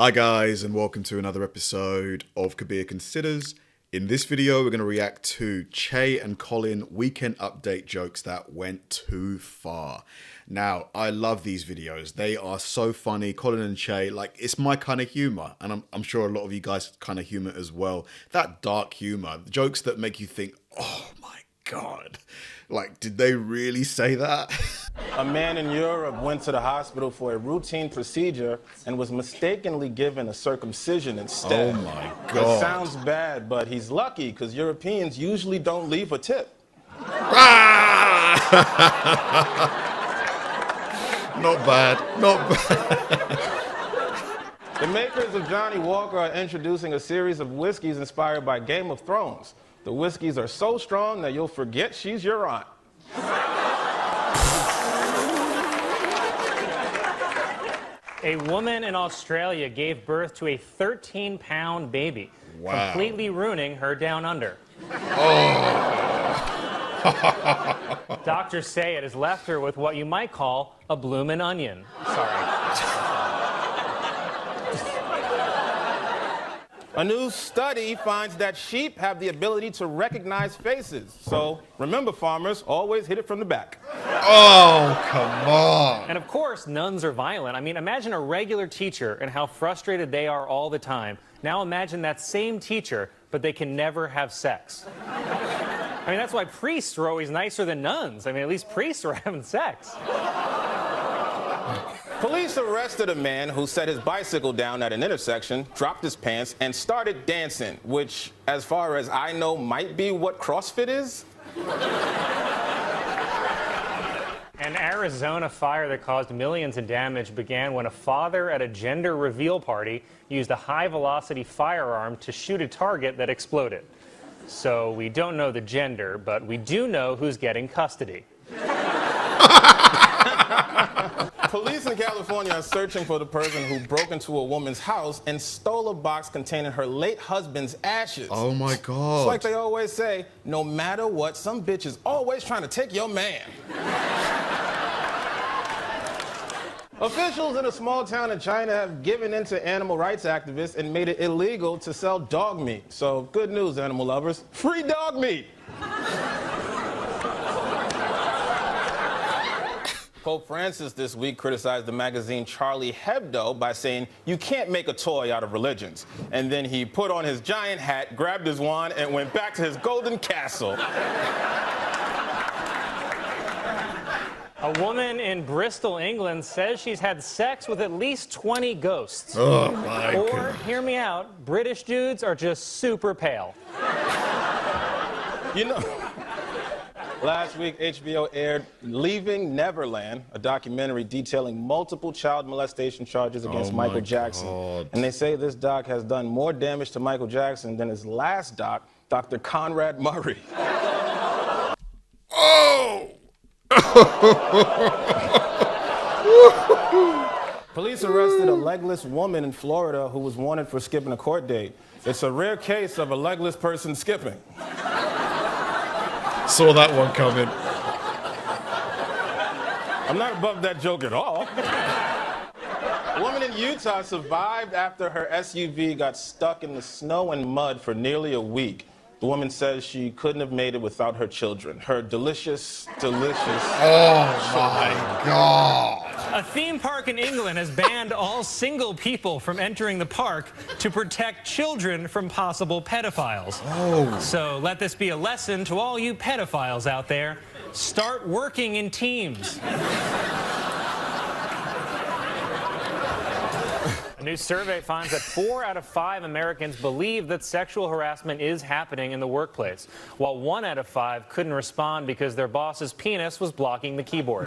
Hi guys, and welcome to another episode of Kabir Considers. In this video, we're going to react to Che and Colin weekend update jokes that went too far. Now, I love these videos. They are so funny. Colin and Che, like, it's my kind of humor, and I'm sure a lot of you guys kind of humor as well. That dark humor, the jokes that make you think, oh my God, like, did they really say that? A man in Europe went to the hospital for a routine procedure and was mistakenly given a circumcision instead. Oh my God. It sounds bad, but he's lucky because Europeans usually don't leave a tip. Not bad, not bad. The makers of Johnny Walker are introducing a series of whiskeys inspired by Game of Thrones. The whiskeys are so strong that you'll forget she's your aunt. A woman in Australia gave birth to a 13-pound baby, completely ruining her down under. Oh. Doctors say it has left her with what you might call a bloomin' onion. Sorry. A new study finds that sheep have the ability to recognize faces. So remember, farmers, always hit it from the back. Oh, come on. And of course, nuns are violent. I mean, imagine a regular teacher and how frustrated they are all the time. Now imagine that same teacher, but they can never have sex. I mean, that's why priests are always nicer than nuns. I mean, at least priests are having sex. Police arrested a man who set his bicycle down at an intersection, dropped his pants, and started dancing, which, as far as I know, might be what CrossFit is. An Arizona fire that caused millions in damage began when a father at a gender reveal party used a high-velocity firearm to shoot a target that exploded. So we don't know the gender, but we do know who's getting custody. Police in California are searching for the person who broke into a woman's house and stole a box containing her late husband's ashes. Oh my God. It's like they always say, no matter what, some bitch is always trying to take your man. Officials in a small town in China have given in to animal rights activists and made it illegal to sell dog meat. So good news, animal lovers. Free dog meat! Pope Francis this week criticized the magazine Charlie Hebdo by saying, you can't make a toy out of religions. And then he put on his giant hat, grabbed his wand, and went back to his golden castle. A woman in Bristol, England says she's had sex with at least 20 ghosts. Oh my Or, God. hear me out, British dudes are just super pale. You know, last week HBO aired Leaving Neverland, a documentary detailing multiple child molestation charges against Michael Jackson. God. And they say this doc has done more damage to Michael Jackson than his last doc, Dr. Conrad Murray. Oh! Police arrested a legless woman in Florida who was wanted for skipping a court date. It's a rare case of a legless person skipping. Saw that one coming. I'm not above that joke at all. A woman in Utah survived after her SUV got stuck in the snow and mud for nearly a week. The woman says she couldn't have made it without her children. Her delicious, delicious... Oh my God. A theme park in England has banned all single people from entering the park to protect children from possible pedophiles. Oh. So let this be a lesson to all you pedophiles out there. Start working in teams. A new survey finds that 4 out of 5 Americans believe that sexual harassment is happening in the workplace, while 1 out of 5 couldn't respond because their boss's penis was blocking the keyboard.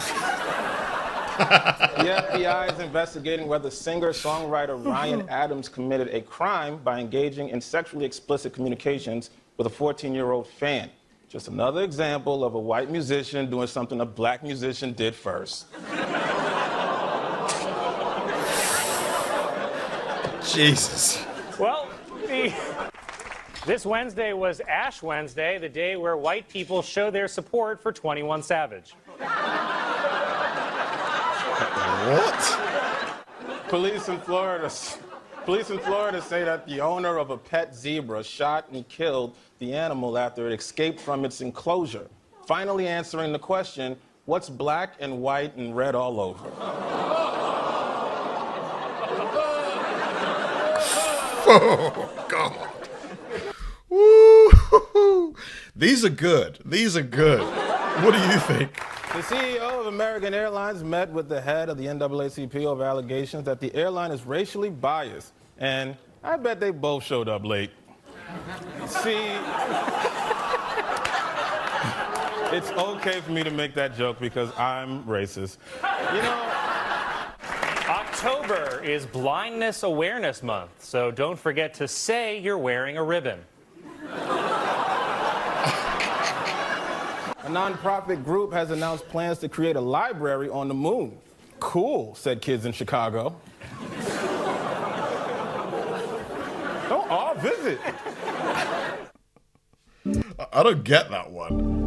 The FBI is investigating whether singer-songwriter Ryan Adams committed a crime by engaging in sexually explicit communications with a 14-year-old fan. Just another example of a white musician doing something a black musician did first. Jesus. Well, this Wednesday was Ash Wednesday, the day where white people show their support for 21 Savage. What? Police in Florida Police in Florida say that the owner of a pet zebra shot and killed the animal after it escaped from its enclosure, finally answering the question, what's black and white and red all over? Oh, God. Woo! These are good. These are good. What do you think? The CEO of American Airlines met with the head of the NAACP over allegations that the airline is racially biased. And I bet they both showed up late. See, it's okay for me to make that joke because I'm racist. You know, October is Blindness Awareness Month, so don't forget to say you're wearing a ribbon. a nonprofit group has announced plans to create a library on the moon. Cool, said kids in Chicago. Don't all visit. I don't get that one.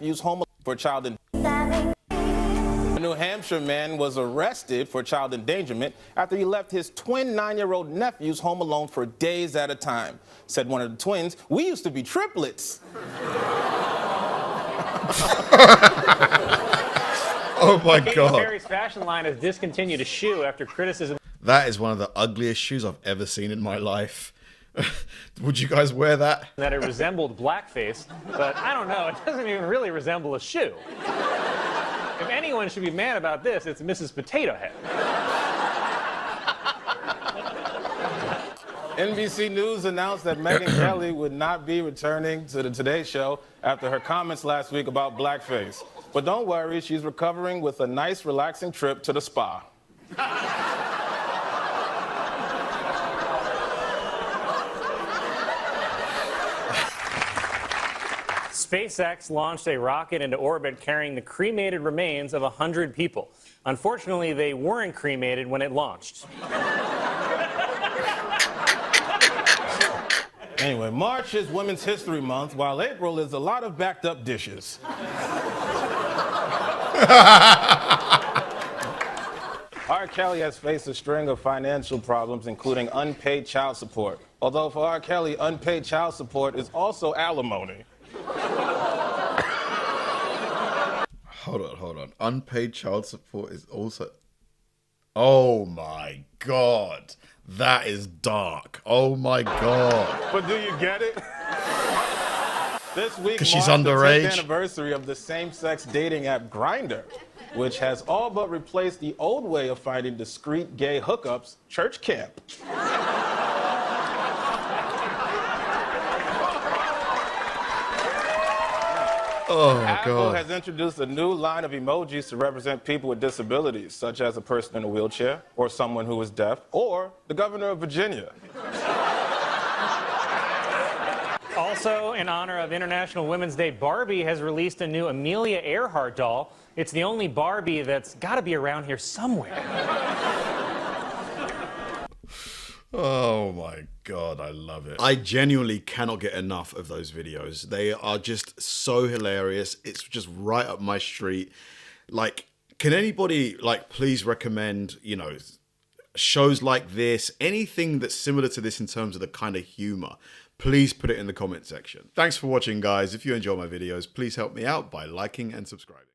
Use home for a child in. A New Hampshire man was arrested for child endangerment after he left his twin 9-year-old nephews home alone for days at a time. Said one of the twins, "We used to be triplets." Oh my Katy God. Perry's fashion line has discontinued a shoe after criticism That is one of the ugliest shoes I've ever seen in my life. Would you guys wear that? that it resembled blackface, but I don't know, it doesn't even really resemble a shoe. If anyone should be mad about this, it's Mrs. Potato Head. NBC News announced that Megyn Kelly would not be returning to the Today Show after her comments last week about blackface. But don't worry, she's recovering with a nice, relaxing trip to the spa. SpaceX launched a rocket into orbit carrying the cremated remains of 100 people. Unfortunately, they weren't cremated when it launched. Anyway, March is Women's History Month, while April is a lot of backed up dishes. R. Kelly has faced a string of financial problems, including unpaid child support. Although for R. Kelly, unpaid child support is also alimony. Hold on. Unpaid child support is also... Oh my God. That is dark. Oh my God. But do you get it? This week 'Cause she's marks the 10th underage? anniversary of the same-sex dating app Grindr, which has all but replaced the old way of finding discreet gay hookups, church camp. Oh Apple God. has introduced a new line of emojis to represent people with disabilities, such as a person in a wheelchair, or someone who is deaf, or the governor of Virginia. Also, in honor of International Women's Day, Barbie has released a new Amelia Earhart doll. It's the only Barbie that's got to be around here somewhere. Oh my God, I love it. I genuinely cannot get enough of those videos. They are just so hilarious. It's just right up my street. Like, can anybody, like, please recommend, you know, shows like this, anything that's similar to this in terms of the kind of humor? Please put it in the comment section. Thanks for watching, guys. If you enjoy my videos, please help me out by liking and subscribing.